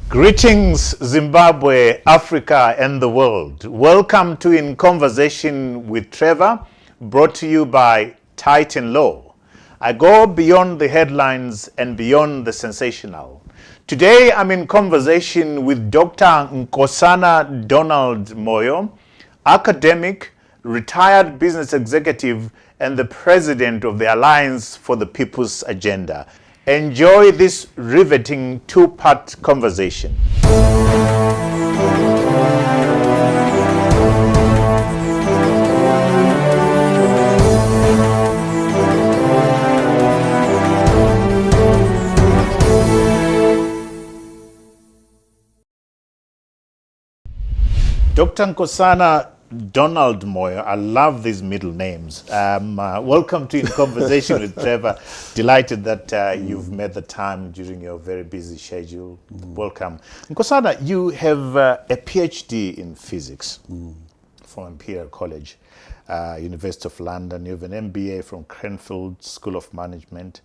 Greetings, Zimbabwe, Africa, and the world. Welcome to In Conversation with Trevor, brought to you by Titan Law. I go beyond the headlines and beyond the sensational. Today, I'm in conversation with Dr. Nkosana Moyo, academic, retired business executive, and the president of the Alliance for the People's Agenda. Enjoy this riveting two-part conversation. Dr. Nkosana Moyo, I love these middle names. Welcome to In Conversation with Trevor. Delighted that you've made the time during your very busy schedule. Welcome. Nkosana, you have a PhD in physics from Imperial College, University of London. You have an MBA from Cranfield School of Management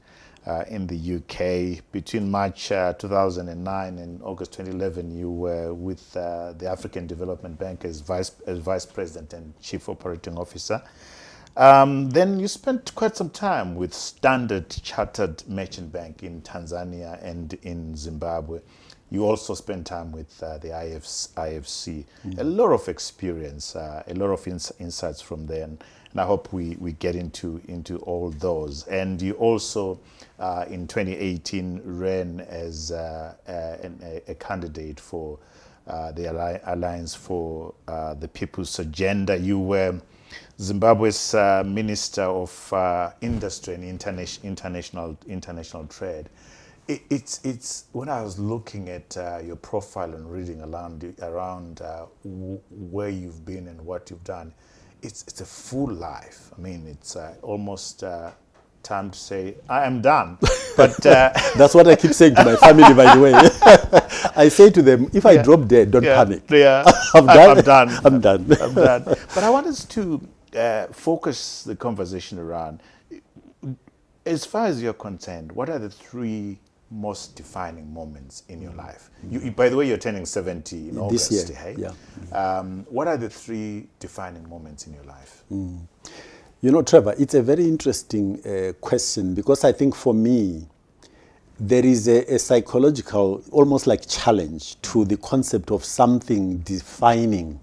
in the UK. Between March 2009 and August 2011, you were with the African Development Bank as Vice President and Chief Operating Officer. Then you spent quite some time with Standard Chartered Merchant Bank in Tanzania and in Zimbabwe. You also spent time with the IFC. A lot of experience, a lot of insights from there. And I hope we get into all those. And you also, in 2018, ran as a candidate for the Alliance for the People's Agenda. You were Zimbabwe's Minister of Industry and International Trade. It's when I was looking at your profile and reading around where you've been and what you've done, it's a full life. I mean, it's almost time to say I am done. But that's what I keep saying to my family, by the way. I say to them, if I drop dead, don't panic. Yeah, I'm done. I'm done. But I want us to focus the conversation around, as far as you're concerned, what are the three most defining moments in your life? By the way, you're turning 70 in August. This year, hey? yeah. What are the three defining moments in your life? You know, Trevor, it's a very interesting question, because I think for me, there is a psychological, almost like challenge to the concept of something defining.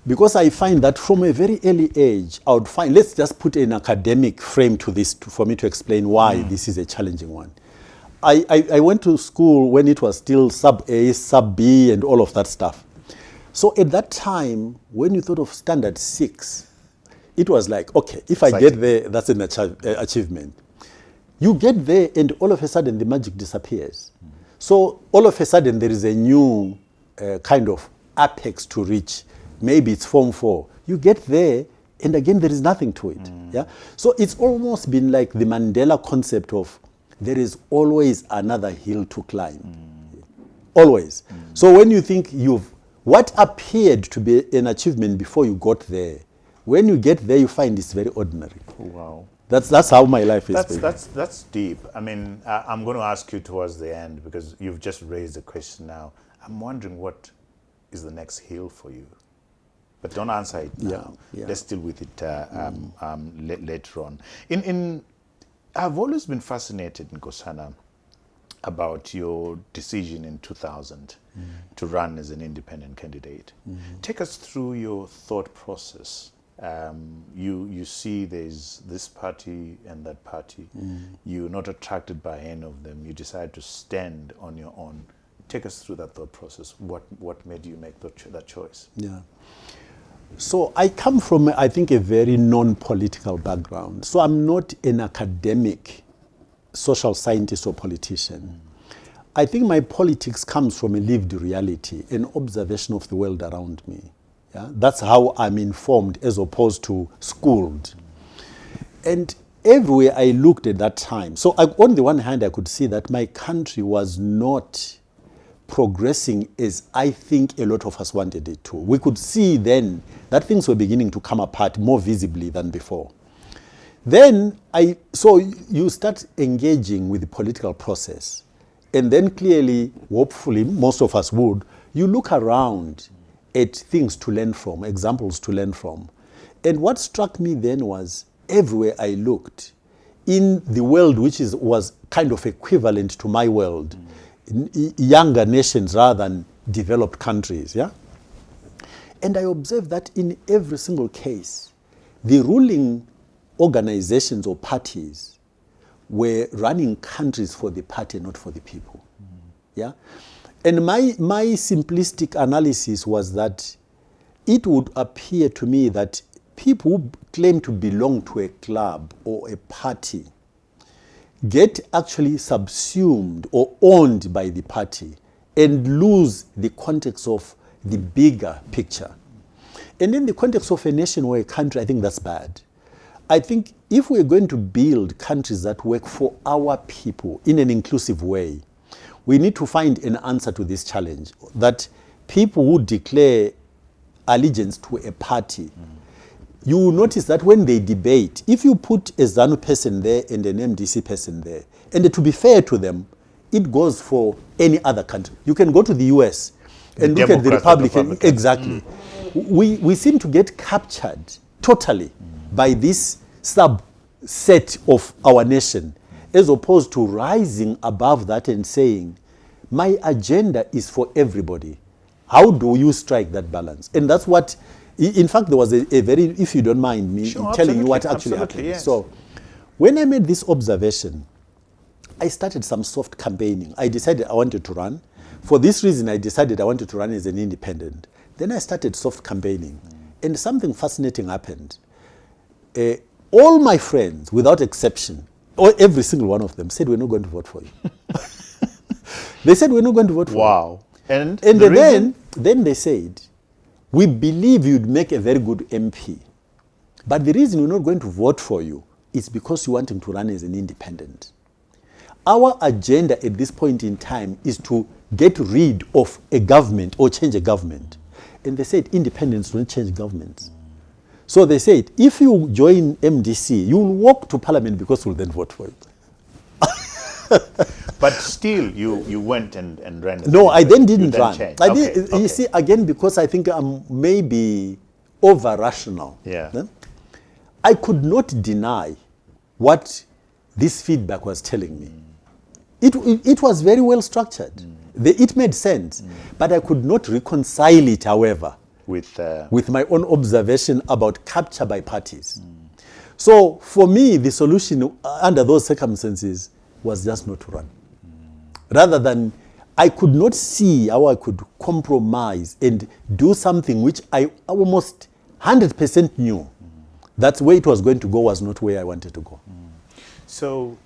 Because I find that from a very early age, I would find, let's just put an academic frame to this for me to explain why this is a challenging one. I went to school when it was still sub A, sub B, and all of that stuff. So at that time, when you thought of standard 6, it was like, okay, if I get there, that's an achievement. You get there, and all of a sudden, the magic disappears. So all of a sudden, there is a new kind of apex to reach. Maybe it's Form 4. You get there, and again, there is nothing to it. Yeah. So it's almost been like the Mandela concept of there is always another hill to climb. Always. So when you think what appeared to be an achievement before you got there, when you get there, you find it's very ordinary. Wow. That's how my life is. That's deep. I mean, I'm going to ask you towards the end, because you've just raised the question now. I'm wondering, what is the next hill for you? But don't answer it now. Yeah. Let's deal with it later on. I've always been fascinated, Nkosana, about your decision in 2000 to run as an independent candidate. Take us through your thought process. You see there's this party and that party. You're not attracted by any of them. You decide to stand on your own. Take us through that thought process. What made you make that choice? Yeah. So I come from, I think, a very non-political background. So I'm not an academic, social scientist or politician. I think my politics comes from a lived reality, an observation of the world around me. Yeah? That's how I'm informed as opposed to schooled. And everywhere I looked at that time, so on the one hand, I could see that my country was not progressing as I think a lot of us wanted it to. We could see then that things were beginning to come apart more visibly than before. Then so you start engaging with the political process, And then clearly, hopefully, most of us would, you look around at things to learn from, examples to learn from. And what struck me then was everywhere I looked, in the world which was kind of equivalent to my world, younger nations rather than developed countries, yeah? And I observed that in every single case, the ruling organizations or parties were running countries for the party, not for the people. Yeah? And my simplistic analysis was that it would appear to me that people who claim to belong to a club or a party get actually subsumed or owned by the party and lose the context of the bigger picture. And in the context of a nation or a country, I think that's bad. I think if we're going to build countries that work for our people in an inclusive way, we need to find an answer to this challenge, that people who declare allegiance to a party, you will notice that when they debate, if you put a ZANU person there and an MDC person there, and to be fair to them, it goes for any other country. You can go to the US and look at the Republican. Exactly. We seem to get captured totally by this subset of our nation, as opposed to rising above that and saying, my agenda is for everybody. How do you strike that balance? And that's what, in fact, there was a very, if you don't mind me telling you what actually happened. Yes. So when I made this observation, I started some soft campaigning. I decided I wanted to run. For this reason, I decided I wanted to run as an independent. Then I started soft campaigning. And something fascinating happened. All my friends, without exception, or every single one of them, said, we're not going to vote for you. They said, we're not going to vote for you. Wow. And then they said, we believe you'd make a very good MP. But the reason we're not going to vote for you is because you want him to run as an independent. Our agenda at this point in time is to get rid of a government or change a government. And they said independents don't change governments. So they said, if you join MDC, you'll walk to parliament because we'll then vote for you. But still, you went and ran. No, I then didn't run. You see, again, because I think I'm maybe over-rational. Yeah. I could not deny what this feedback was telling me. It was very well structured. It made sense. But I could not reconcile it, however, with my own observation about capture by parties. So for me, the solution under those circumstances was just not to run. Rather than, I could not see how I could compromise and do something which I almost 100% knew that where it was going to go was not where I wanted to go. So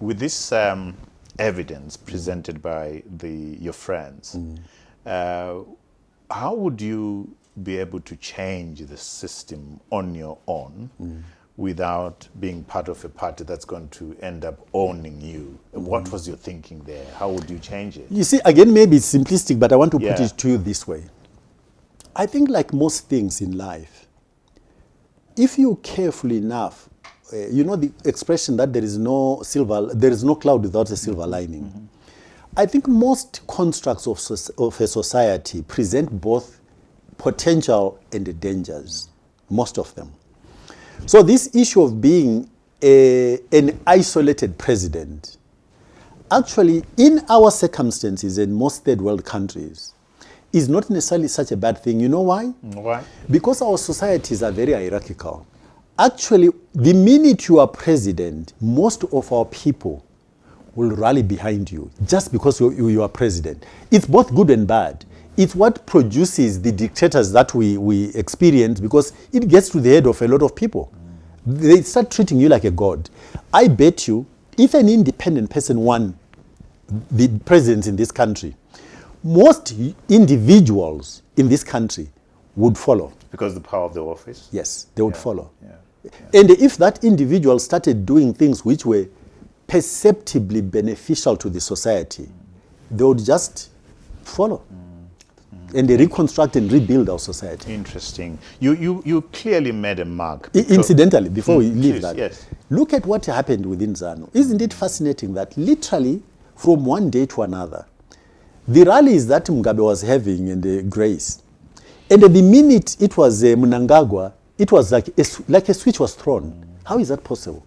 with this evidence presented by your friends, how would you be able to change the system on your own without being part of a party that's going to end up owning you? What was your thinking there? How would you change it? You see, again, maybe it's simplistic, but I want to put it to you this way. I think like most things in life, if you carefully enough, you know the expression that there is no cloud without a silver lining. I think most constructs of a society present both potential and the dangers, most of them. So this issue of being an isolated president, actually in our circumstances in most third world countries, is not necessarily such a bad thing. You know why? Why? Because our societies are very hierarchical. Actually, the minute you are president, most of our people will rally behind you just because you are president. It's both good and bad. It's what produces the dictators that we experience, because it gets to the head of a lot of people. They start treating you like a god. I bet you, if an independent person won the presidency in this country, most individuals in this country would follow. Because the power of the office? Yes, they would follow. And if that individual started doing things which were perceptibly beneficial to the society, they would just follow. And they reconstruct and rebuild our society. Interesting. You clearly made a mark. Incidentally, before we leave that, yes. Look at what happened within ZANU. Isn't it fascinating that literally from one day to another. The rallies that Mugabe was having in the Grace, and the minute it was Mnangagwa, it was like a switch was thrown. How is that possible?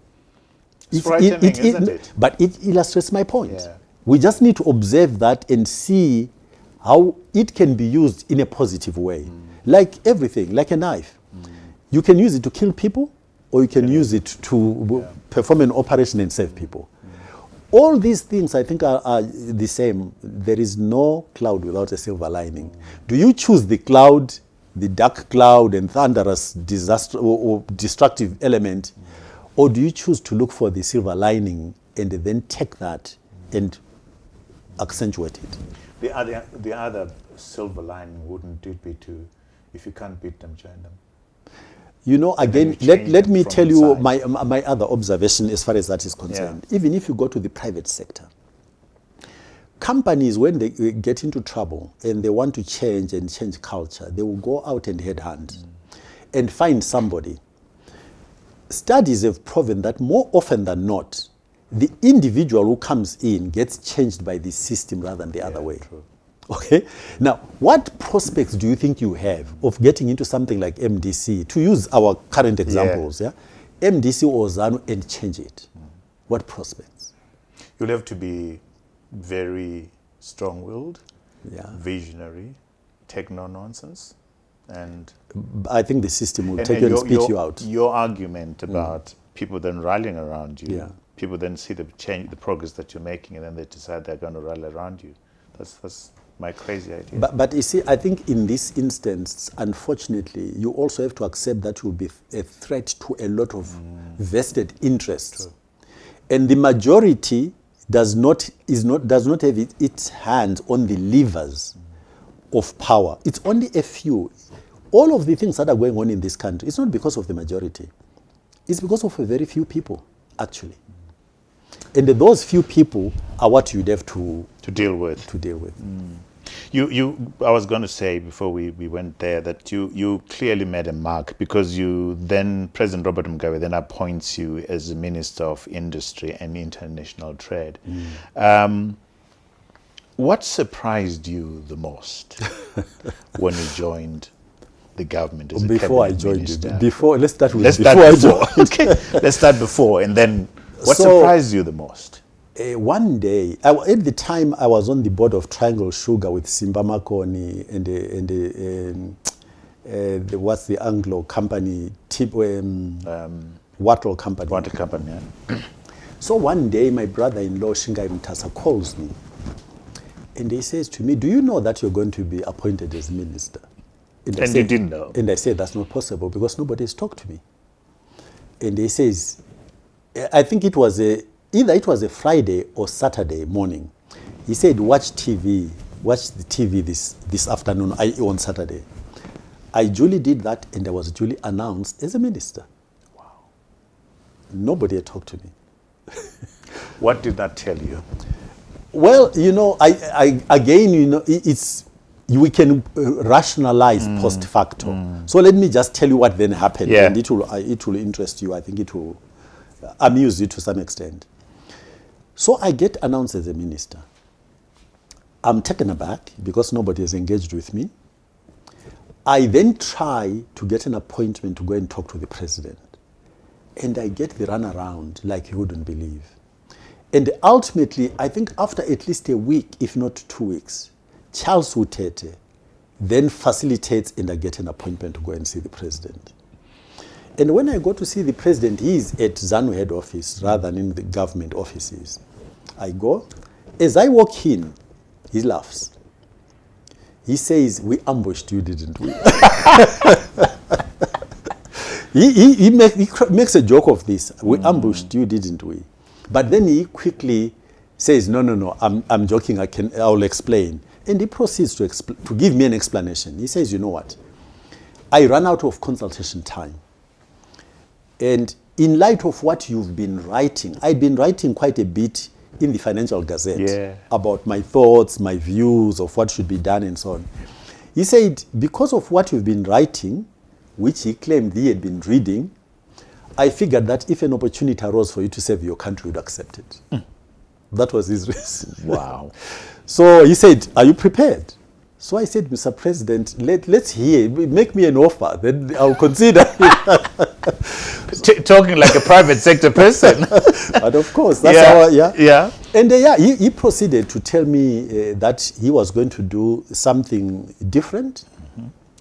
It's frightening, isn't it? But it illustrates my point. Yeah. We just need to observe that and see how it can be used in a positive way. Like everything, like a knife. You can use it to kill people, or you can use it to perform an operation and save people. All these things, I think, are the same. There is no cloud without a silver lining. Do you choose the cloud, the dark cloud and thunderous disaster or destructive element, or do you choose to look for the silver lining and then take that and accentuate it? The other silver lining wouldn't it be to, if you can't beat them, join them? You know, again, let me tell you my other observation as far as that is concerned. Yeah. Even if you go to the private sector, companies, when they get into trouble and they want to change culture, they will go out and headhunt and find somebody. Studies have proven that more often than not, the individual who comes in gets changed by the system rather than the other way. True. Okay. Now, what prospects do you think you have of getting into something like MDC, to use our current examples, MDC or ZANU, and change it? What prospects? You'll have to be very strong-willed, visionary, take no nonsense, and I think the system will take you and spit you out. Your argument about people then rallying around you, people then see the change, the progress that you're making, and then they decide they're going to rally around you. That's my crazy idea. But you see, I think in this instance, unfortunately, you also have to accept that will be a threat to a lot of vested interests. True. And the majority does not have its hands on the levers of power. It's only a few. All of the things that are going on in this country, it's not because of the majority. It's because of a very few people, actually. And those few people are what you'd have to deal with. I was going to say before we went there that you clearly made a mark, because President Robert Mugabe then appoints you as the Minister of Industry and International Trade. What surprised you the most when you joined the government as a cabinet minister? Let's start before. Okay, let's start before, and then what surprised you the most? One day, at the time, I was on the board of Triangle Sugar with Simba Makoni and what's the Anglo company, Wattle company. Wattle company, yeah. So one day, my brother-in-law, Shingai Mtasa, calls me. And he says to me, do you know that you're going to be appointed as minister? And you didn't know? And I said, that's not possible because nobody has talked to me. And he says, I think it was either it was a Friday or Saturday morning. He said, watch the TV this afternoon, on Saturday. I duly did that, and I was duly announced as a minister. Wow. Nobody had talked to me. What did that tell you? Well, you know, we can rationalize post facto. So let me just tell you what then happened, and it will interest you. I think it will amuse you to some extent. So I get announced as a minister. I'm taken aback because nobody has engaged with me. I then try to get an appointment to go and talk to the president. And I get the runaround like you wouldn't believe. And ultimately, I think after at least a week, if not 2 weeks, Charles Wutete then facilitates and I get an appointment to go and see the president. And when I go to see the president, he is at ZANU head office rather than in the government offices. I go. As I walk in, he laughs. He says, we ambushed you, didn't we? he makes a joke of this. We ambushed you, didn't we? But then he quickly says, no, I'm joking, I'll explain. And he proceeds to give me an explanation. He says, you know what? I ran out of consultation time. And in light of what you've been writing, I've been writing quite a bit in the Financial Gazette about my thoughts, my views of what should be done and so on. He said, because of what you've been writing, which he claimed he had been reading, I figured that if an opportunity arose for you to save your country, you'd accept it. That was his reason. Wow. So he said, are you prepared? So I said, Mr. President, let's hear, make me an offer, then I'll consider. Talking like a private sector person. But of course, that's our, Yeah. And he proceeded to tell me that he was going to do something different.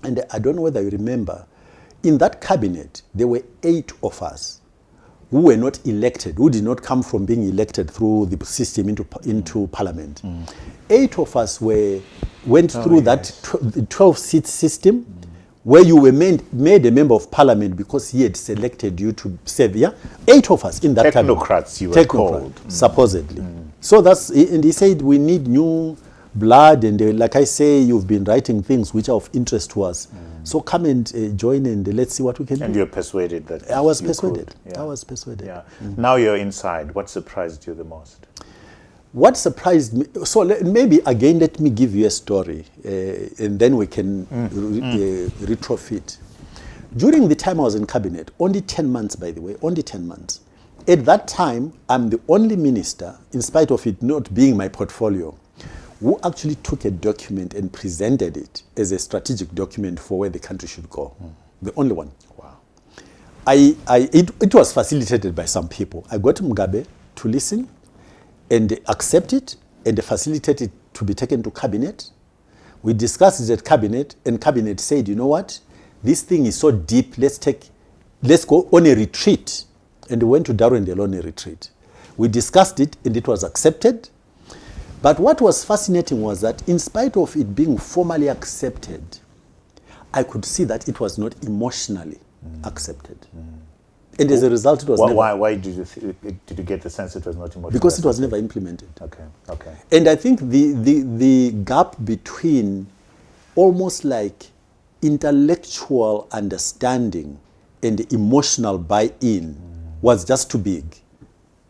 And I don't know whether you remember, in that cabinet, there were 8 of us who were not elected, who did not come from being elected through the system into parliament. 8 of us went through that 12-seat system where you were made a member of parliament because he had selected you to serve. 8 of us in that cabinet. Technocrats, you were called. Supposedly. So that's, and he said we need new blood, and like I say, you've been writing things which are of interest to us. So come and join, and let's see what we can do. And you're persuaded that I was persuaded. could. Yeah. I was persuaded. Yeah. Now you're inside. What surprised you the most? What surprised me, so maybe again let me give you a story, and then we can retrofit. During the time I was in cabinet, only 10 months by the way, only 10 months. At that time, I'm the only minister, in spite of it not being my portfolio, who actually took a document and presented it as a strategic document for where the country should go. The only one. Wow. It was facilitated by some people. I got Mugabe to listen and accept it and facilitate it to be taken to cabinet. We discussed it at cabinet, and cabinet said, you know what, this thing is so deep, let's go on a retreat. And we went to Darwindale on a retreat. We discussed it and it was accepted. But what was fascinating was that in spite of it being formally accepted, I could see that it was not emotionally accepted. And as a result, it was never. Why did you get the sense it was not emotional? Because it was never implemented. Okay. And I think the gap between almost like intellectual understanding and emotional buy-in was just too big.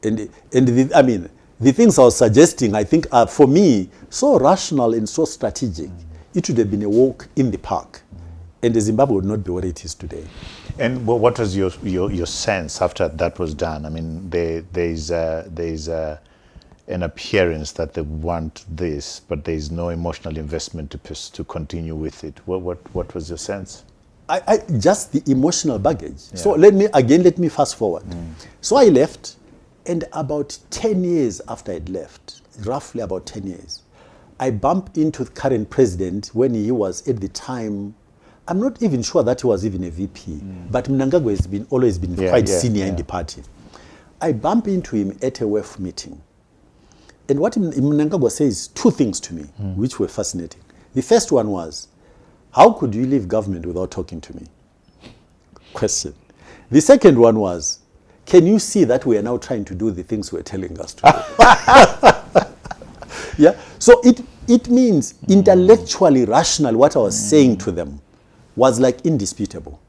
And the things I was suggesting, I think, are for me so rational and so strategic. It would have been a walk in the park, and Zimbabwe would not be what it is today. And what was your sense after that was done? I mean, there's an appearance that they want this, but there's no emotional investment to continue with it. What was your sense? I just the emotional baggage. Yeah. So let me fast forward. So I left, and about 10 years after I'd left, roughly about 10 years, I bumped into the current president when he was at the time. I'm not even sure that he was even a VP, but Mnangagwa has always been quite senior in the party. I bumped into him at a WEF meeting. And what Mnangagwa says, 2 things to me, which were fascinating. The first one was, how could you leave government without talking to me? Question. The second one was, can you see that we are now trying to do the things we're telling us to do? Yeah. So it means intellectually rational, what I was saying to them was like indisputable.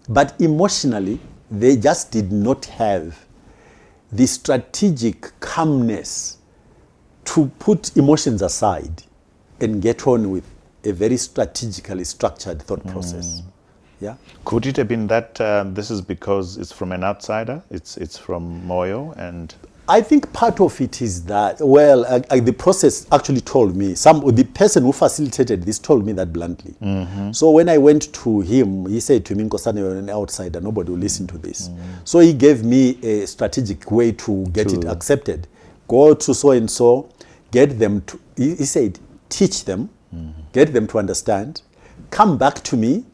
But emotionally, they just did not have the strategic calmness to put emotions aside and get on with a very strategically structured thought process. Yeah. Could it have been that this is because it's from an outsider? It's from Moyo, and I think part of it is that, well, the process actually told me, the person who facilitated this told me that bluntly. So when I went to him, he said to me, Nkosana, you're an outsider, nobody will listen to this. So he gave me a strategic way to get it accepted. Go to so-and-so, get them to, he said, teach them, get them to understand, come back to me,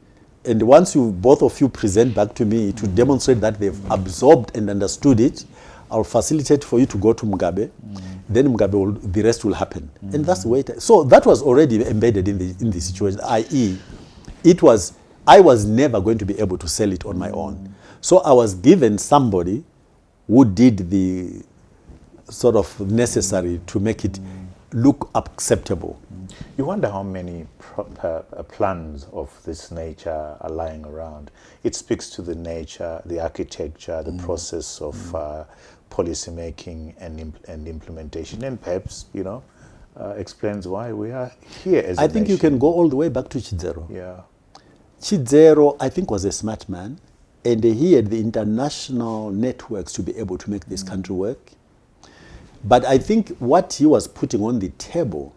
and once both of you present back to me to demonstrate that they've absorbed and understood it, I'll facilitate for you to go to Mugabe. Then Mugabe the rest will happen. And that's the way so that was already embedded in the situation, i.e., I was never going to be able to sell it on my own. So I was given somebody who did the sort of necessary to make it look acceptable. You wonder how many plans of this nature are lying around. It speaks to the nature, the architecture, the process of policy making and implementation, and perhaps, explains why we are here as a I think nation. you can go all the way back to Chidzero. Yeah. Chidzero, I think, was a smart man, and he had the international networks to be able to make this country work. But I think what he was putting on the table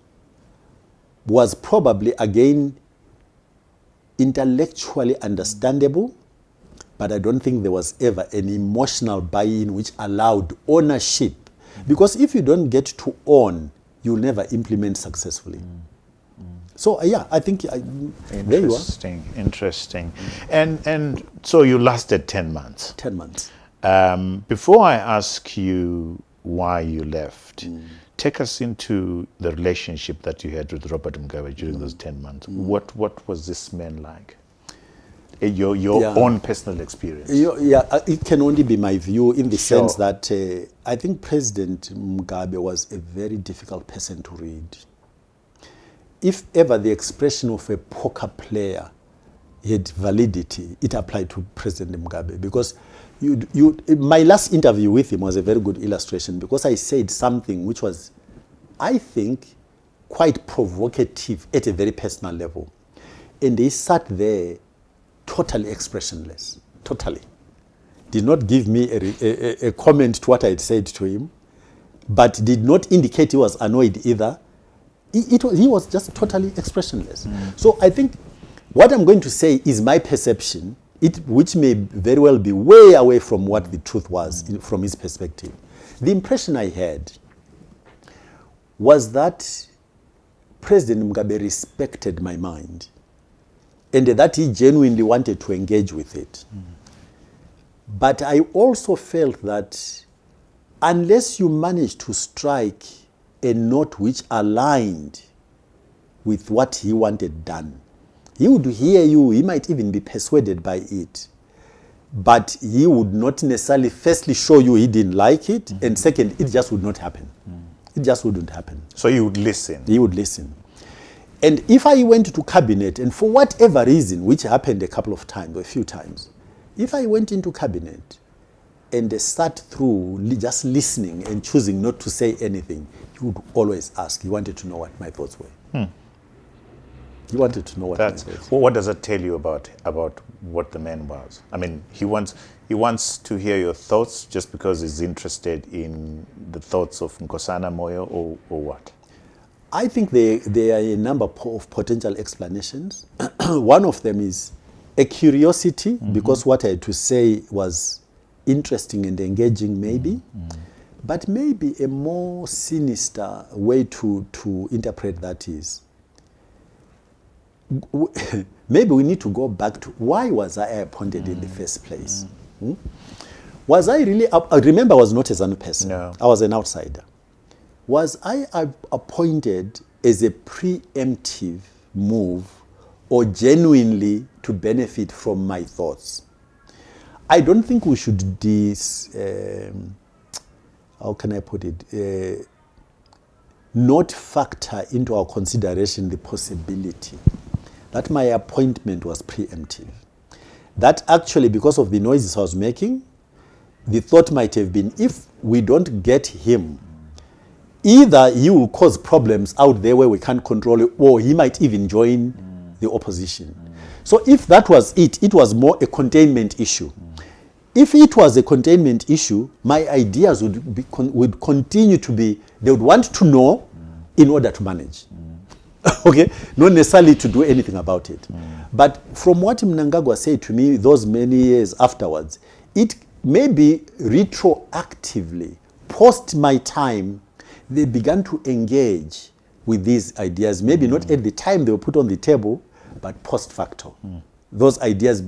was probably, again, intellectually understandable, but I don't think there was ever an emotional buy-in which allowed ownership. Because if you don't get to own, you'll never implement successfully. So yeah, I think there you are. Interesting. And so you lasted 10 months. 10 months. Before I ask you why you left, take us into the relationship that you had with Robert Mugabe during those 10 months. What was this man like? Your own personal experience. It can only be my view in the Sure. sense that I think President Mugabe was a very difficult person to read. If ever the expression of a poker player had validity, it applied to President Mugabe, because my last interview with him was a very good illustration, because I said something which was, I think, quite provocative at a very personal level. And he sat there totally expressionless, totally. Did not give me a comment to what I had said to him, but did not indicate he was annoyed either. He was just totally expressionless. So I think what I'm going to say is my perception, which may very well be way away from what the truth was from his perspective. The impression I had was that President Mugabe respected my mind, and that he genuinely wanted to engage with it. But I also felt that unless you manage to strike a note which aligned with what he wanted done, he would hear you, he might even be persuaded by it, but he would not necessarily firstly show you he didn't like it, and second, it just would not happen. It just wouldn't happen. So you would listen? He would listen. And if I went to cabinet, and for whatever reason, which happened a couple of times, or a few times, if I went into cabinet and sat through just listening and choosing not to say anything, he would always ask. He wanted to know what my thoughts were. He wanted to know what my thoughts were. Well, what does that tell you about what the man was? I mean, he wants to hear your thoughts just because he's interested in the thoughts of Nkosana Moyo, or what? I think there are a number of potential explanations. One of them is a curiosity, because what I had to say was interesting and engaging, maybe. But maybe a more sinister way to interpret that is, maybe we need to go back to, why was I appointed in the first place? Was I really, remember I was not a ZANU person. No. I was an outsider. Was I appointed as a preemptive move, or genuinely to benefit from my thoughts? I don't think we should how can I put it, not factor into our consideration the possibility that my appointment was preemptive. That actually, because of the noises I was making, the thought might have been, if we don't get him, either he will cause problems out there where we can't control it, or he might even join the opposition. So if that was it, it was more a containment issue. If it was a containment issue, my ideas would continue to be, they would want to know in order to manage. Okay? Not necessarily to do anything about it. But from what Mnangagwa said to me those many years afterwards, it may be retroactively, post my time, they began to engage with these ideas. Maybe not at the time they were put on the table, but post facto. Those ideas,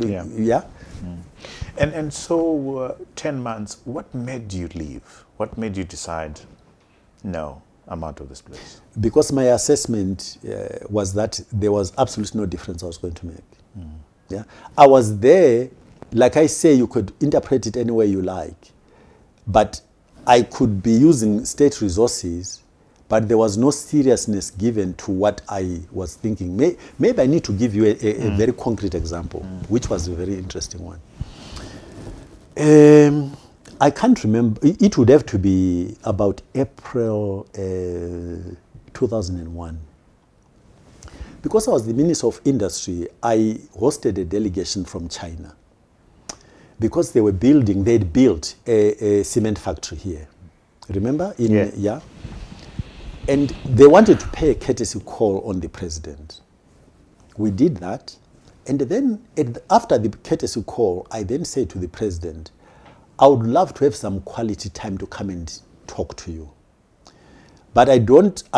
And so 10 months, what made you leave? What made you decide, no, I'm out of this place? Because my assessment was that there was absolutely no difference I was going to make. Yeah, I was there, like I say, you could interpret it any way you like, but I could be using state resources, but there was no seriousness given to what I was thinking. Maybe I need to give you a very concrete example, which was a very interesting one. I can't remember. It would have to be about April 2001. Because I was the Minister of Industry, I hosted a delegation from China. Because they'd built a cement factory here. Remember? Yeah. And they wanted to pay a courtesy call on the president. We did that. And then after the courtesy call, I then said to the president, I would love to have some quality time to come and talk to you. But I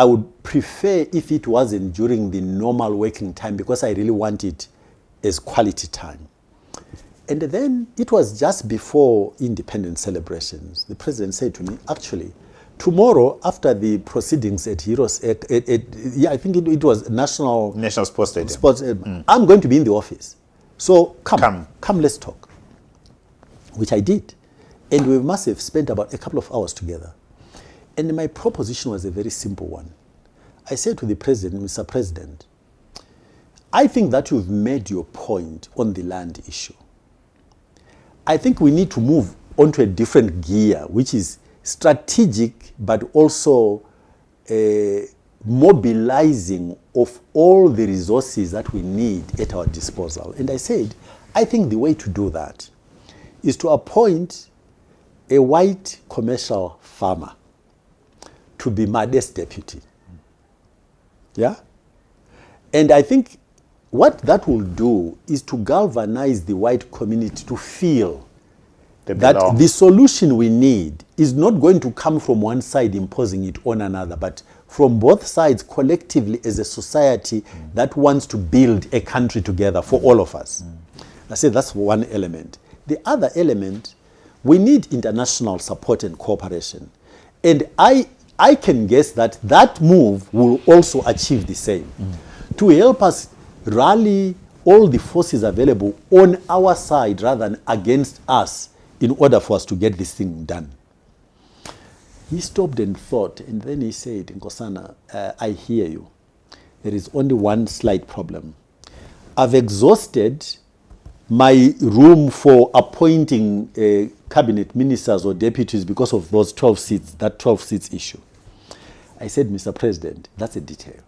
would prefer if it wasn't during the normal working time, because I really want it as quality time. And then it was just before independence celebrations. The president said to me, actually, tomorrow after the proceedings at Heroes, I think it was National Sports Stadium. I'm going to be in the office. So come, let's talk. Which I did. And we must have spent about a couple of hours together. And my proposition was a very simple one. I said to the president, Mr. President, I think that you've made your point on the land issue. I think we need to move onto a different gear, which is strategic, but also mobilizing of all the resources that we need at our disposal. And I said, I think the way to do that is to appoint a white commercial farmer to be Made's deputy. Yeah? And I think what that will do is to galvanize the white community to feel that the solution we need is not going to come from one side imposing it on another, but from both sides collectively as a society that wants to build a country together for all of us. I say that's one element. The other element, we need international support and cooperation. And I can guess that move will also achieve the same. To help us rally all the forces available on our side rather than against us in order for us to get this thing done. He stopped and thought, and then he said, Nkosana, I hear you. There is only one slight problem. I've exhausted my room for appointing cabinet ministers or deputies because of those 12 seats, that 12 seats issue. I said, Mr. President, that's a detail.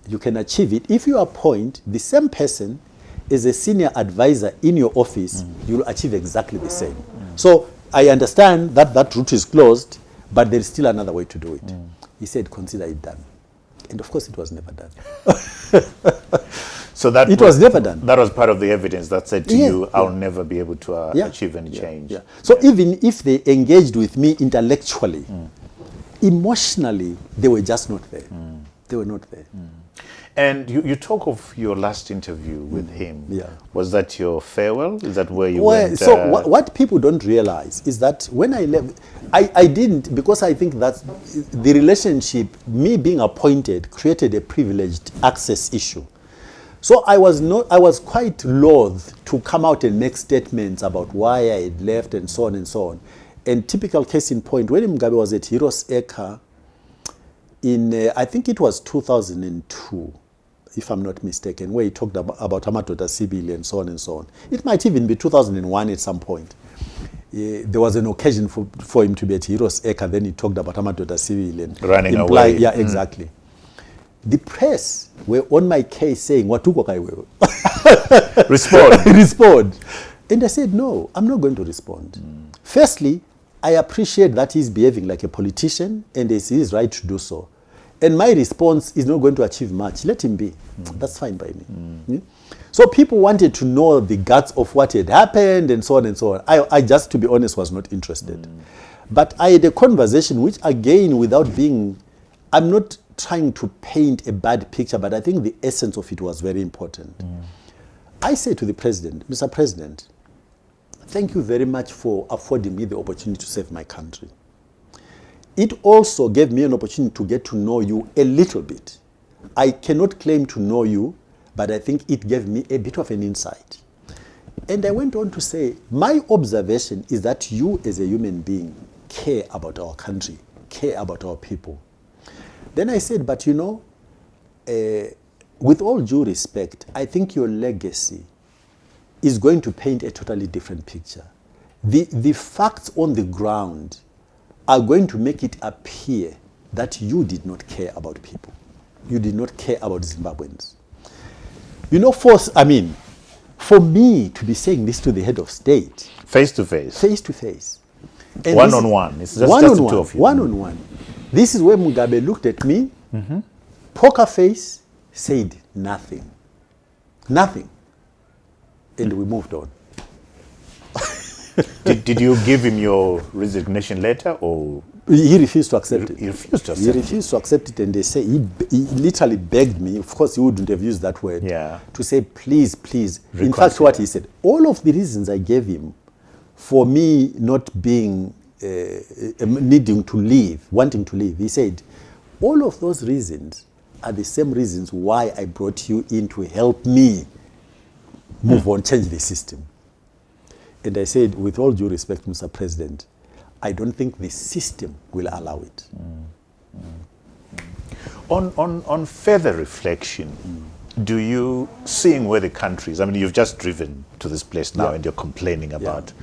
You can achieve it. If you appoint the same person as a senior advisor in your office, you'll achieve exactly the same. So I understand that that route is closed, but there's still another way to do it. He said, consider it done. And of course, it was never done. So that it was never done. That was part of the evidence that said to you, I'll never be able to achieve any change. So even if they engaged with me intellectually, emotionally, they were just not there. They were not there. And you talk of your last interview with him. Was that your farewell? Is that where you went? So what people don't realize is that when I left, I didn't, because I think that the relationship, me being appointed, created a privileged access issue. So I was quite loath to come out and make statements about why I had left and so on and so on. And typical case in point, when Mugabe was at Heroes Eka in, I think it was 2002, if I'm not mistaken, where he talked about Amadoda Sibili and so on and so on. It might even be 2001 at some point. There was an occasion for him to be at Heroes Eka, then he talked about Amadoda Sibili and running away. Yeah, exactly. The press were on my case saying, Watuko kaiwewe. Respond. And I said, no, I'm not going to respond. Firstly, I appreciate that he's behaving like a politician and it's his right to do so. And my response is not going to achieve much. Let him be. That's fine by me. So people wanted to know the guts of what had happened and so on and so on. I just, to be honest, was not interested. But I had a conversation which, again, without being, I'm not trying to paint a bad picture, but I think the essence of it was very important. I said to the president, Mr. President, thank you very much for affording me the opportunity to serve my country. It also gave me an opportunity to get to know you a little bit. I cannot claim to know you, but I think it gave me a bit of an insight. And I went on to say, my observation is that you as a human being care about our country, care about our people. Then I said, but you know, with all due respect, I think your legacy is going to paint a totally different picture. The facts on the ground are going to make it appear that you did not care about people. You did not care about Zimbabweans. You know, for me to be saying this to the head of state, face to face, And one on one. It's just, one just on the one, two of you. one on one. This is where Mugabe looked at me, poker face, said nothing. Nothing. And we moved on. Did you give him your resignation letter, or He refused to accept it. he refused to He accept it? refused to accept it, and they say he literally begged me. Of course, he wouldn't have used that word. Yeah. To say, please, please. In fact, Reconsider. what he said, all of the reasons I gave him for me not being needing to leave, wanting to leave, he said, all of those reasons are the same reasons why I brought you in to help me move on, change the system. And I said, with all due respect, Mr. President, I don't think the system will allow it. On further reflection, do you, seeing where the country is, I mean, you've just driven to this place now, Yeah. and you're complaining about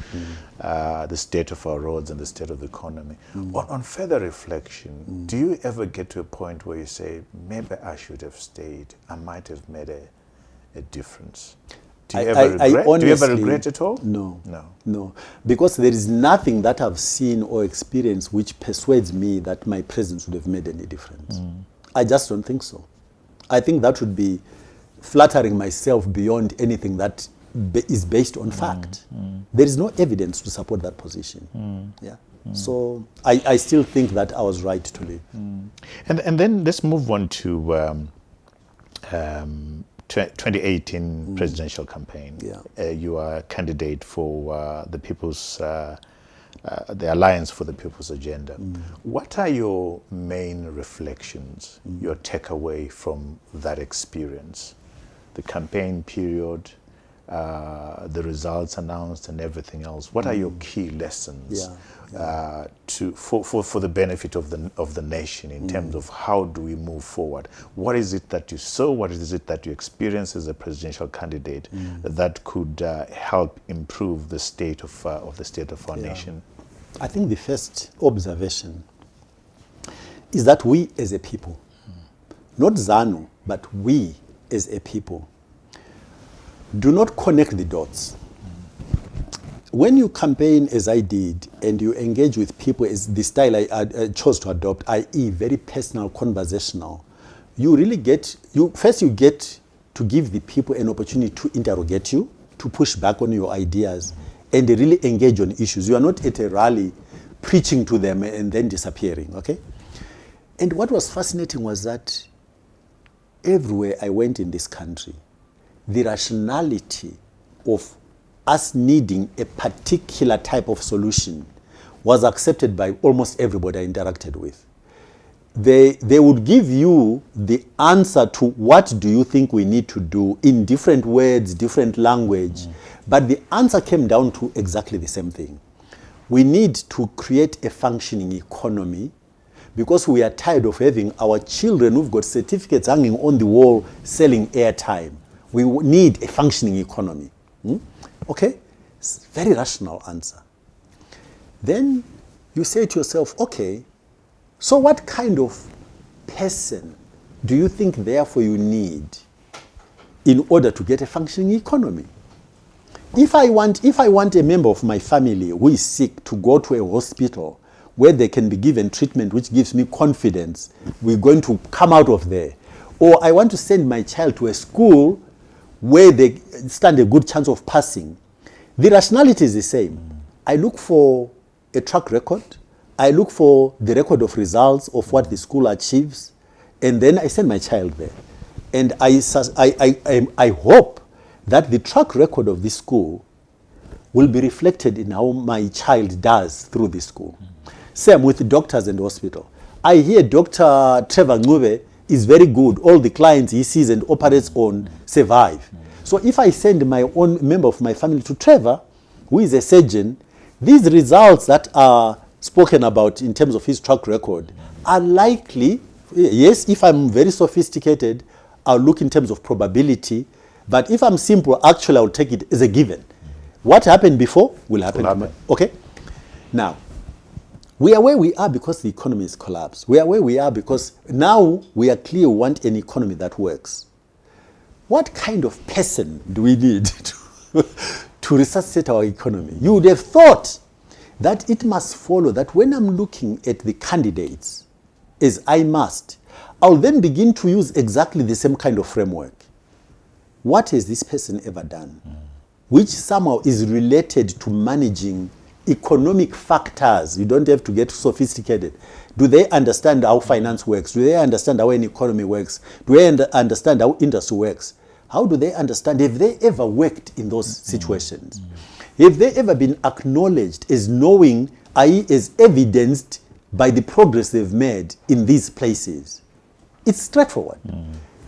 the state of our roads and the state of the economy. On further reflection, do you ever get to a point where you say, maybe I should have stayed, I might have made a difference? Do you ever regret? Do you ever honestly- regret at all? No. No. No. Because there is nothing that I've seen or experienced which persuades me that my presence would have made any difference. I just don't think so. I think that would be flattering myself beyond anything that is based on fact. There is no evidence to support that position. Yeah. So I still think that I was right to leave. And then let's move on to 2018 presidential campaign. Yeah. You are a candidate for the People's, the Alliance for the People's Agenda. What are your main reflections, your takeaway from that experience? The campaign period, the results announced and everything else. What are your key lessons for the benefit of the nation in terms of how do we move forward? What is it that you saw? What is it that you experienced as a presidential candidate that could help improve the state of our nation? I think the first observation is that we as a people, not ZANU, but we as a people, do not connect the dots. When you campaign as I did and you engage with people as the style I chose to adopt, i.e. very personal, conversational, you really get, you get to give the people an opportunity to interrogate you, to push back on your ideas, and they really engage on issues. You are not at a rally preaching to them and then disappearing, okay? And what was fascinating was that everywhere I went in this country, the rationality of us needing a particular type of solution was accepted by almost everybody I interacted with. They would give you the answer to what do you think we need to do in different words, different language, but the answer came down to exactly the same thing. We need to create a functioning economy because we are tired of having our children who've got certificates hanging on the wall selling airtime. We need a functioning economy. Okay? It's a very rational answer. Then you say to yourself, okay, so what kind of person do you think therefore you need in order to get a functioning economy? If I want a member of my family who is sick to go to a hospital where they can be given treatment which gives me confidence we're going to come out of there, or I want to send my child to a school where they stand a good chance of passing, the rationality is the same. I look for a track record, I look for the record of results of what the school achieves, and then I send my child there. And I hope that the track record of this school will be reflected in how my child does through this school. Same with doctors and hospital. I hear Dr. Trevor is very good. All the clients he sees and operates on survive. So if I send my own member of my family to Trevor, who is a surgeon, these results that are spoken about in terms of his track record are likely, yes, if I'm very sophisticated, I'll look in terms of probability, but if I'm simple, actually I'll take it as a given. What happened before will happen. Okay? Now, we are where we are because the economy is collapsed. We are where we are because now we are clear we want an economy that works. What kind of person do we need to resuscitate our economy? You would have thought that it must follow that when I'm looking at the candidates, as I must, I'll then begin to use exactly the same kind of framework. What has this person ever done? Which somehow is related to managing economic factors. You don't have to get sophisticated. Do they understand how finance works? Do they understand how an economy works? Do they understand how industry works? How do they understand? Have they ever worked in those situations? Have they ever been acknowledged as knowing, i.e. as evidenced by the progress they've made in these places? It's straightforward.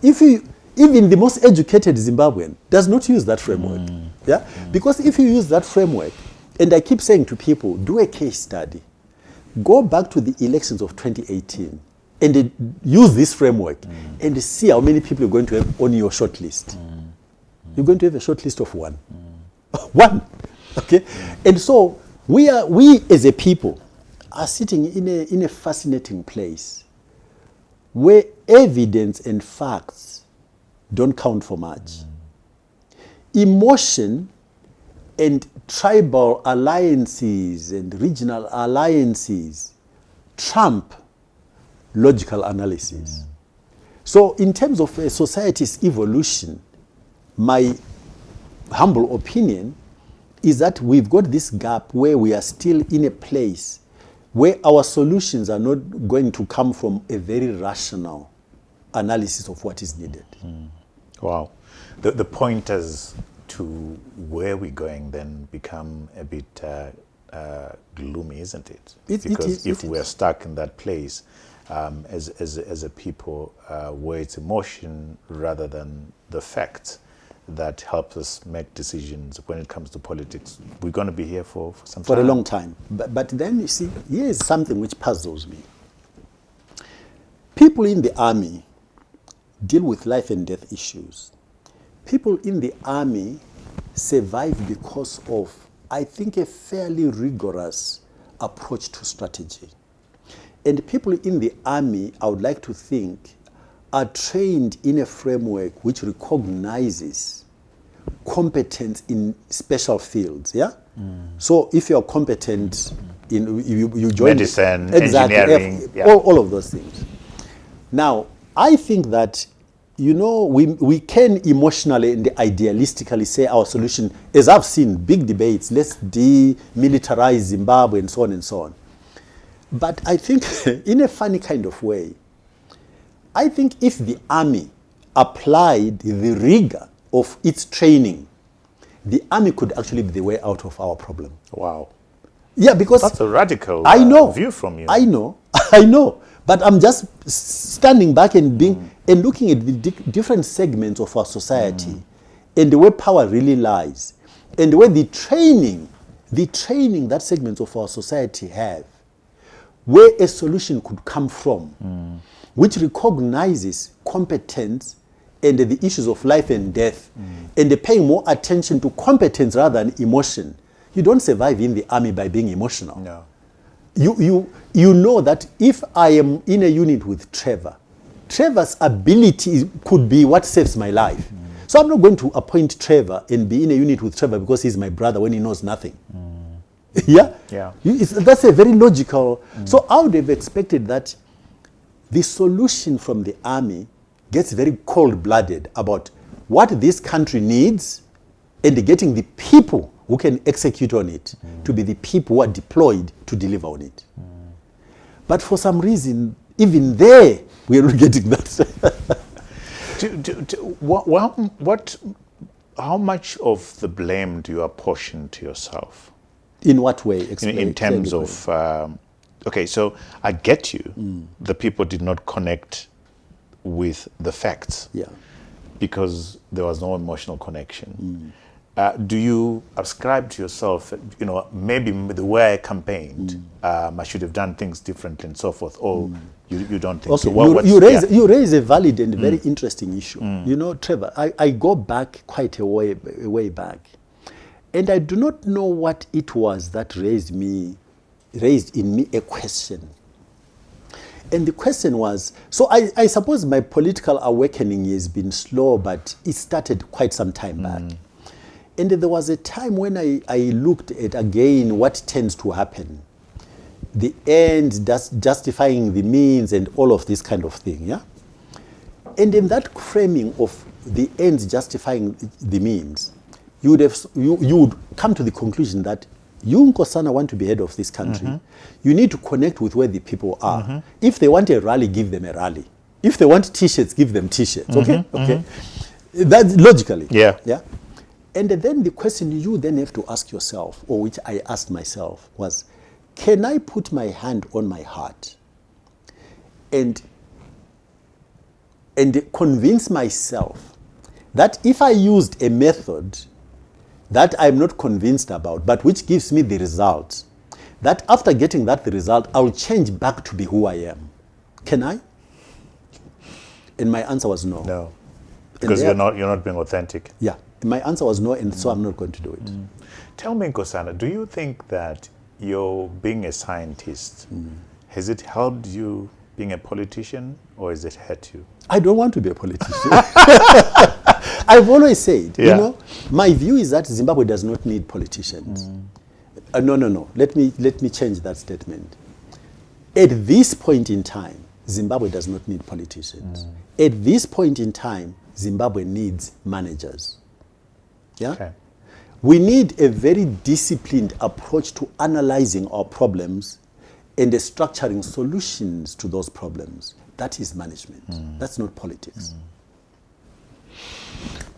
If you, even the most educated Zimbabwean does not use that framework. Yeah? Because if you use that framework, and I keep saying to people, do a case study. Go back to the elections of 2018 and use this framework and see how many people you're going to have on your short list. You're going to have a short list of one. One. Okay? And so we as a people are sitting in a fascinating place where evidence and facts don't count for much. Emotion and tribal alliances and regional alliances trump logical analysis. So in terms of a society's evolution, my humble opinion is that we've got this gap where we are still in a place where our solutions are not going to come from a very rational analysis of what is needed. Wow. The pointers to where we're going then become a bit gloomy, isn't it? Because if we're stuck in that place as a people where it's emotion rather than the facts that helps us make decisions when it comes to politics, we're going to be here for some time. For a long time. But then you see, here's something which puzzles me. People in the army deal with life and death issues. People in the army survive because of, I think, a fairly rigorous approach to strategy. And people in the army, I would like to think, are trained in a framework which recognizes competence in special fields. Yeah. So if you're competent in you join medicine, engineering, all of those things. Now, I think that, you know, we can emotionally and idealistically say our solution, as I've seen big debates, let's demilitarize Zimbabwe and so on and so on. But I think in a funny kind of way, I think if the army applied the rigor of its training, the army could actually be the way out of our problem. Wow. Yeah, because that's a radical view from you. I know. But I'm just standing back and and looking at the different segments of our society and the way power really lies and the way the training that segments of our society have, where a solution could come from, which recognizes competence and the issues of life and death, and paying more attention to competence rather than emotion. You don't survive in the army by being emotional. No. You know that if I am in a unit with Trevor, Trevor's ability could be what saves my life. So I'm not going to appoint Trevor and be in a unit with Trevor because he's my brother when he knows nothing. Yeah? That's a very logical. So I would have expected that the solution from the army gets very cold-blooded about what this country needs and getting the people who can execute on it to be the people who are deployed to deliver on it. But for some reason, even there, we are not getting that. How much of the blame do you apportion to yourself? In what way? Explain, in terms of, okay, so I get you. The people did not connect with the facts because there was no emotional connection. Do you ascribe to yourself, you know, maybe the way I campaigned, I should have done things differently and so forth, or you don't think so? You raise a valid and very interesting issue. You know, Trevor, I go back quite a way back, and I do not know what it was that raised in me a question. And the question was, so I suppose my political awakening has been slow, but it started quite some time back. And there was a time when I looked at, again, what tends to happen. The ends justifying the means and all of this kind of thing, yeah? And in that framing of the ends justifying the means, you would come to the conclusion that you, Nkosana, want to be head of this country. You need to connect with where the people are. If they want a rally, give them a rally. If they want T-shirts, give them T-shirts, okay? Okay. That's logically. Yeah. Yeah. And then the question you then have to ask yourself, or which I asked myself, was, can I put my hand on my heart and convince myself that if I used a method that I'm not convinced about, but which gives me the result, that after getting that result, I'll change back to be who I am? Can I? And my answer was no. No, because you're not being authentic. Yeah, my answer was no, and so I'm not going to do it. Tell me, Nkosana, do you think that your being a scientist, has it helped you being a politician, or has it hurt you? I don't want to be a politician. I've always said, you know, my view is that Zimbabwe does not need politicians. No. Let me change that statement. At this point in time, Zimbabwe does not need politicians. At this point in time, Zimbabwe needs managers. Yeah? Okay. We need a very disciplined approach to analyzing our problems and structuring solutions to those problems. That is management. That's not politics.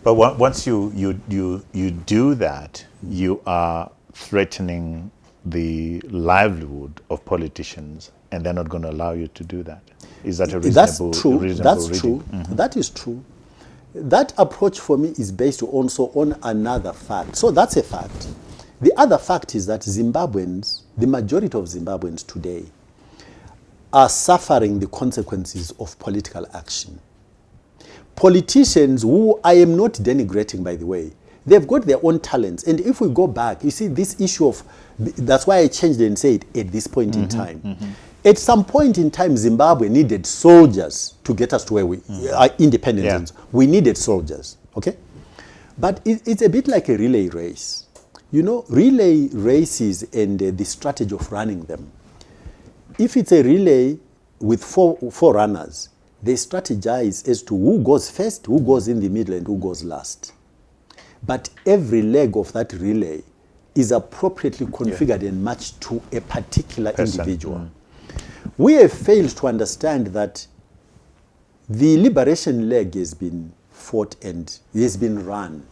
But once you do that, you are threatening the livelihood of politicians, and they're not going to allow you to do that. Is that a reasonable? That's true. That's reading? true. That is true. That approach for me is based also on another fact. So that's a fact. The other fact is that Zimbabweans, the majority of Zimbabweans today, are suffering the consequences of political action. Politicians, who I am not denigrating, by the way, they've got their own talents. And if we go back, you see this issue of, that's why I changed it and said at this point in time. At some point in time, Zimbabwe needed soldiers to get us to where we are independent. Yeah. We needed soldiers, okay? But it's a bit like a relay race. You know, relay races and the strategy of running them. If it's a relay with four runners, they strategize as to who goes first, who goes in the middle, and who goes last. But every leg of that relay is appropriately configured and matched to a particular individual. We have failed to understand that the liberation leg has been fought and has been run.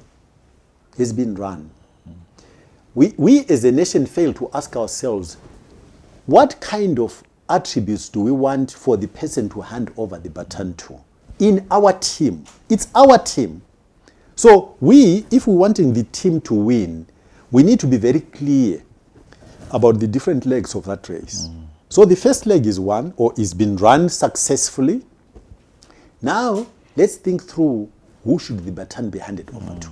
We as a nation fail to ask ourselves, what kind of attributes do we want for the person to hand over the baton to? In our team. It's our team. So if we're wanting the team to win, we need to be very clear about the different legs of that race. So the first leg is won, or is been run successfully. Now, let's think through who should the baton be handed over to.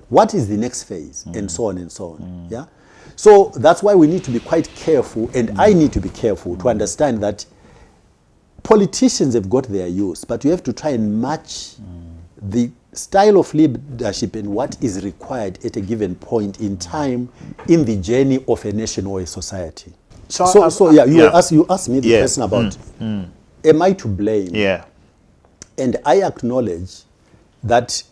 What is the next phase, and so on and so on. Yeah. So that's why we need to be quite careful, and I need to be careful to understand that politicians have got their use, but you have to try and match the style of leadership and what is required at a given point in time in the journey of a nation or a society. You asked me the question about, am I to blame? Yeah. And I acknowledge that,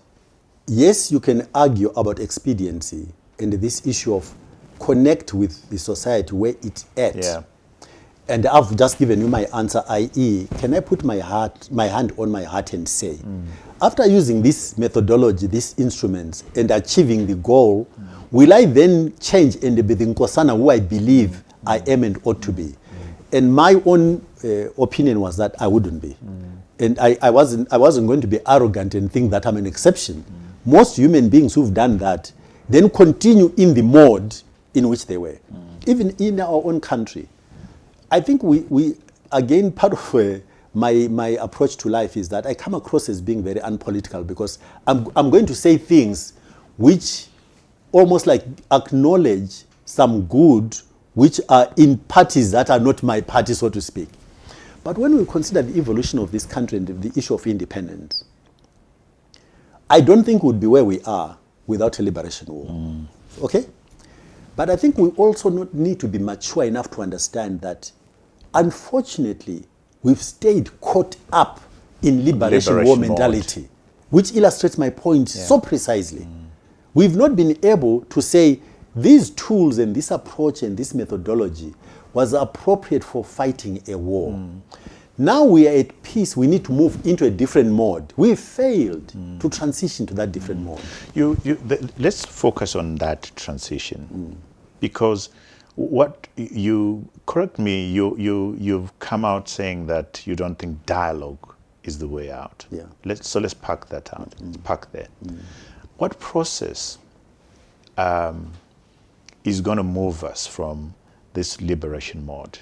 yes, you can argue about expediency and this issue of connect with the society where it's at. Yeah. And I've just given you my answer, i.e., can I put my hand on my heart and say, after using this methodology, these instruments, and achieving the goal, will I then change and be the Nkosana who I believe I am and ought to be? And my own opinion was that I wouldn't be. And I wasn't going to be arrogant and think that I'm an exception. Most human beings who've done that then continue in the mode in which they were. Even in our own country. I think we again, part of my approach to life is that I come across as being very unpolitical, because I'm going to say things which almost like acknowledge some good which are in parties that are not my party, so to speak. But when we consider the evolution of this country and the issue of independence, I don't think we'd be where we are without a liberation war. Okay? But I think we also need to be mature enough to understand that, unfortunately, we've stayed caught up in liberation war mentality, which illustrates my point so precisely. We've not been able to say these tools and this approach and this methodology was appropriate for fighting a war. Now we are at peace, we need to move into a different mode. We failed to transition to that different mode. Let's focus on that transition, because what you, correct me, you've come out saying that you don't think dialogue is the way out. Yeah. Let's park that out. Let's park there. What process is going to move us from this liberation mode,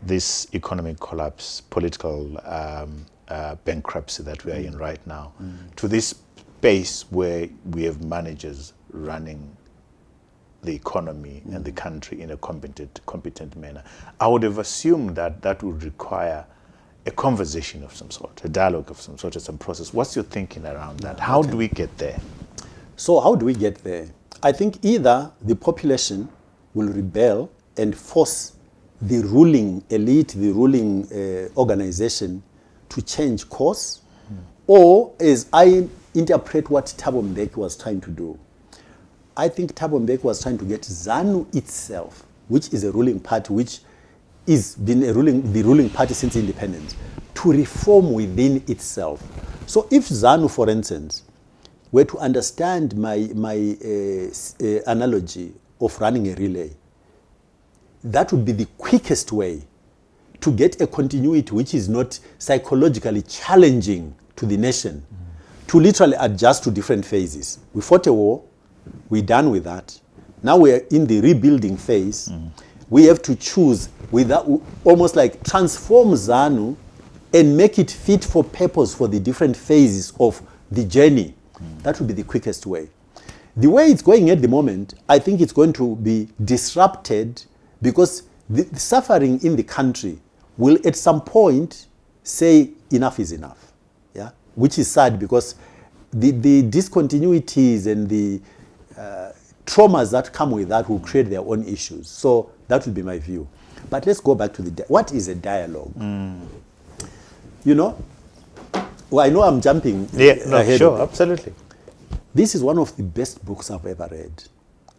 this economic collapse, political bankruptcy that we are in right now, to this space where we have managers running the economy and the country in a competent manner? I would have assumed that that would require a conversation of some sort, a dialogue of some sort, or some process. What's your thinking around that? How do we get there? So how do we get there? I think either the population will rebel and force the ruling elite, the ruling organization to change course, or as I interpret what Thabo Mbeki was trying to do, I think Thabo Mbeki was trying to get ZANU itself, which is a ruling party, which has been the ruling party since independence, to reform within itself. So if ZANU, for instance, were to understand my analogy of running a relay, that would be the quickest way to get a continuity which is not psychologically challenging to the nation, to literally adjust to different phases. We fought a war, we're done with that. Now we're in the rebuilding phase. We have to choose, without, almost like transform ZANU and make it fit for purpose for the different phases of the journey. That would be the quickest way. The way it's going at the moment, I think it's going to be disrupted, because the suffering in the country will at some point say enough is enough, yeah? Which is sad, because the discontinuities and the traumas that come with that will create their own issues. So that would be my view. But let's go back to what is a dialogue? You know, well, I know I'm jumping ahead. Sure, absolutely. This is one of the best books I've ever read,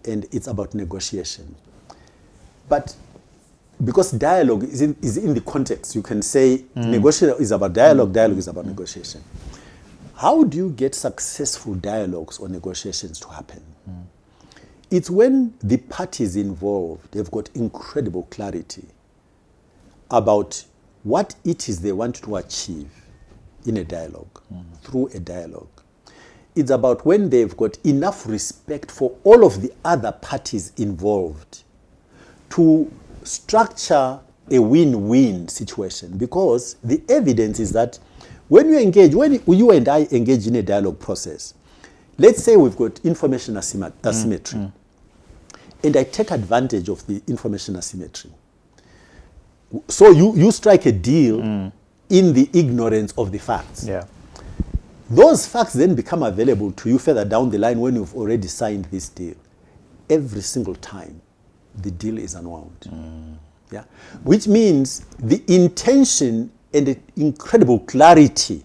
and it's about negotiation. But because dialogue is in the context, you can say negotiation is about dialogue, dialogue is about negotiation. How do you get successful dialogues or negotiations to happen? It's when the parties involved, they've got incredible clarity about what it is they want to achieve in a dialogue, through a dialogue. It's about when they've got enough respect for all of the other parties involved to structure a win-win situation. Because the evidence is that when you engage, when you and I engage in a dialogue process, let's say we've got information asymmetry, and I take advantage of the information asymmetry. So you strike a deal in the ignorance of the facts. Yeah. Those facts then become available to you further down the line when you've already signed this deal. Every single time, the deal is unwound. Yeah? Which means the intention and the incredible clarity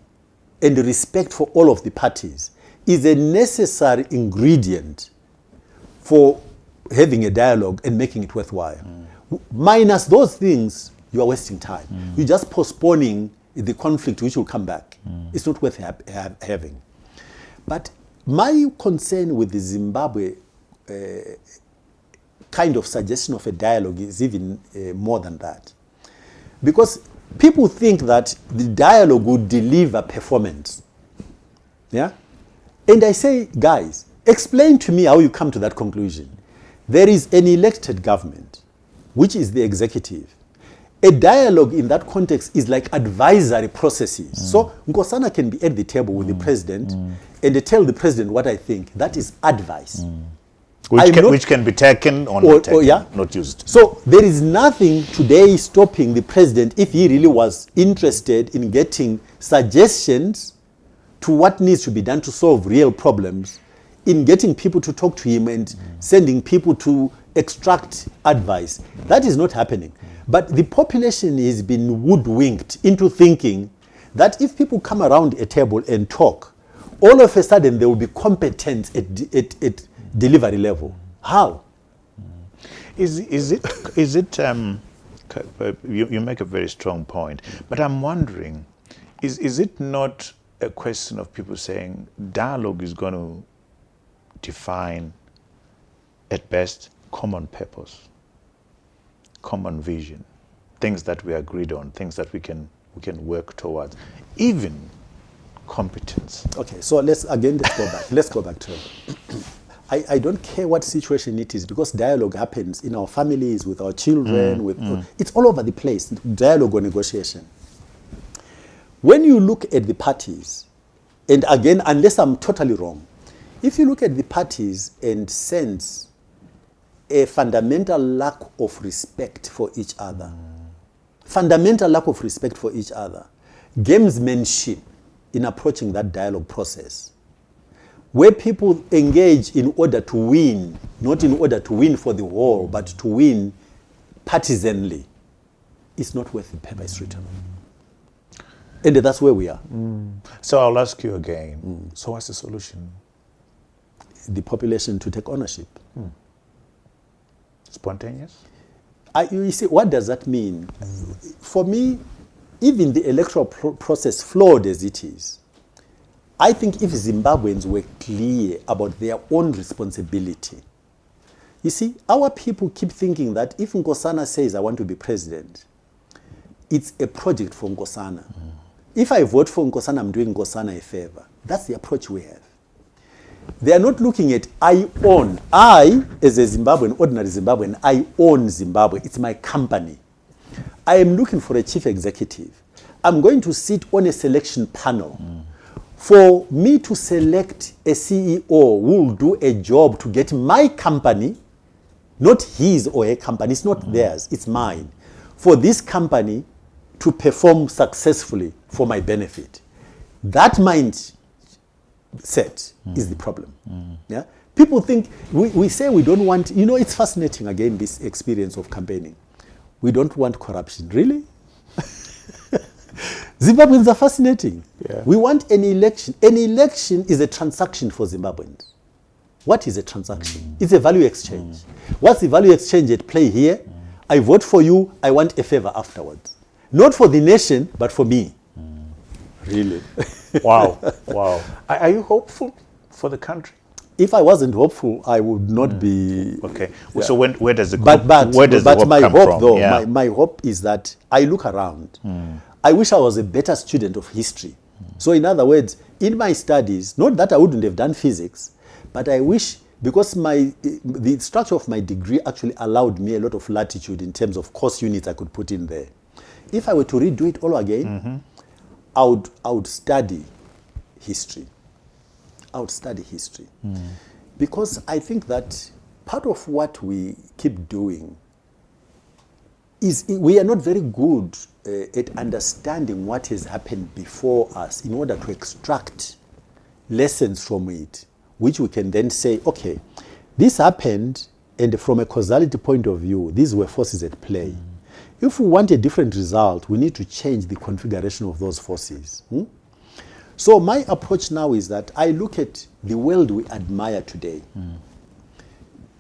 and the respect for all of the parties is a necessary ingredient for having a dialogue and making it worthwhile. Minus those things, you are wasting time. You're just postponing the conflict which will come back. It's not worth having. But my concern with the Zimbabwe kind of suggestion of a dialogue is even more than that. Because people think that the dialogue would deliver performance. Yeah? And I say, guys, explain to me how you come to that conclusion. There is an elected government, which is the executive. A dialogue in that context is like advisory processes. So Nkosana can be at the table with the president and tell the president what I think. That is advice. Which can be taken or not taken, not used. So there is nothing today stopping the president, if he really was interested in getting suggestions to what needs to be done to solve real problems, in getting people to talk to him and sending people to extract advice. That is not happening. But the population has been woodwinked into thinking that if people come around a table and talk, all of a sudden they will be competent at delivery level. How? Is it you make a very strong point, but I'm wondering, is it not a question of people saying dialogue is going to define, at best, common purpose, common vision, things that we agreed on, things that we can work towards, even competence? Okay, so let's go back. Let's go back to it. I don't care what situation it is, because dialogue happens in our families, with our children, it's all over the place, dialogue or negotiation. When you look at the parties, and again, unless I'm totally wrong, if you look at the parties and sense a fundamental lack of respect for each other, gamesmanship in approaching that dialogue process, where people engage in order to win, not in order to win for the whole, but to win partisanly, it's not worth the paper it's written on. And that's where we are. So I'll ask you again, so what's the solution? The population to take ownership. Spontaneous? You see, what does that mean? For me, even the electoral process, flawed as it is, I think if Zimbabweans were clear about their own responsibility. You see, our people keep thinking that if Nkosana says, I want to be president, it's a project for Nkosana. If I vote for Nkosana, I'm doing Nkosana a favor. That's the approach we have. They are not looking at, I, as a Zimbabwean, ordinary Zimbabwean, I own Zimbabwe. It's my company. I am looking for a chief executive. I'm going to sit on a selection panel. For me to select a CEO who will do a job to get my company, not his or her company, it's not theirs, it's mine, for this company to perform successfully for my benefit. That mindset is the problem. Yeah? People think, we say we don't want, it's fascinating again, this experience of campaigning. We don't want corruption. Really? Zimbabweans are fascinating. Yeah. We want an election. An election is a transaction for Zimbabweans. What is a transaction? It's a value exchange. What's the value exchange at play here? I vote for you, I want a favor afterwards. Not for the nation, but for me. Really? Wow. Are you hopeful for the country? If I wasn't hopeful, I would not be. Okay. Yeah. So where does the hope my come hope from? Though, Yeah. my hope is that I look around. I wish I was a better student of history. So in other words, in my studies, not that I wouldn't have done physics, but I wish, because the structure of my degree actually allowed me a lot of latitude in terms of course units I could put in there. If I were to redo it all again, I would study history. Because I think that part of what we keep doing is we are not very good at understanding what has happened before us in order to extract lessons from it, which we can then say, okay, this happened, and from a causality point of view, these were forces at play. If we want a different result, we need to change the configuration of those forces. So my approach now is that I look at the world we admire today.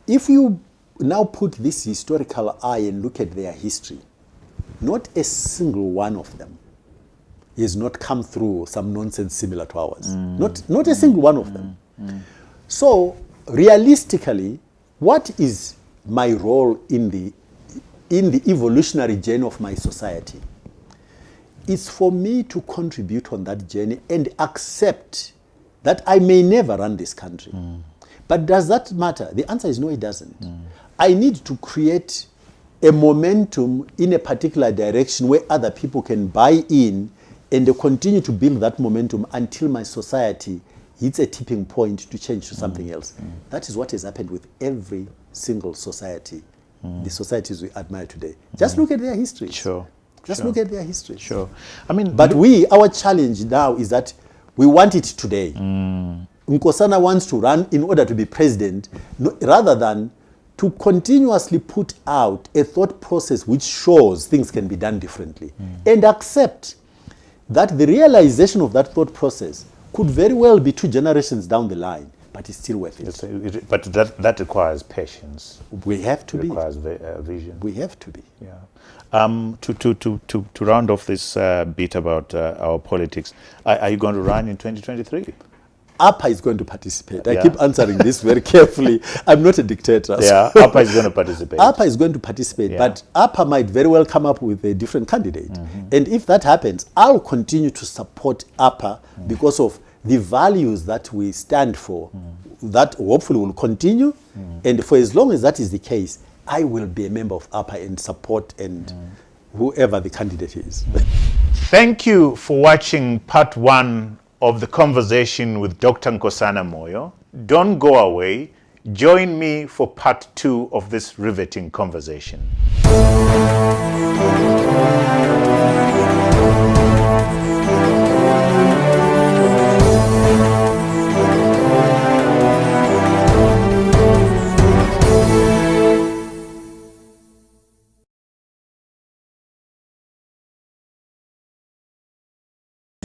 If you now put this historical eye and look at their history, not a single one of them has not come through some nonsense similar to ours. Not a single one of them. So realistically, what is my role in the evolutionary journey of my society? It's for me to contribute on that journey and accept that I may never run this country. But does that matter? The answer is no, it doesn't. I need to create a momentum in a particular direction where other people can buy in and continue to build that momentum until my society hits a tipping point to change to something else. That is what has happened with every single society, the societies we admire today. Just look at their history. Just look at their history. I mean, but our challenge now is that we want it today. Nkosana wants to run in order to be president, rather than to continuously put out a thought process which shows things can be done differently, and accept that the realization of that thought process could very well be 2 generations down the line, but it's still worth it. But that requires patience. We have to be. It requires vision. We have to be. Yeah. To round off this bit about our politics, are you going to run in 2023? APA is going to participate. I keep answering this very carefully. I'm not a dictator. Yeah, APA is going to participate. APA is going to participate, but APA might very well come up with a different candidate. And if that happens, I'll continue to support APA because of the values that we stand for. That hopefully will continue. And for as long as that is the case, I will be a member of APA and support whoever the candidate is. Thank you for watching part 1 of the conversation with Dr. Nkosana Moyo. Don't go away. Join me for part 2 of this riveting conversation.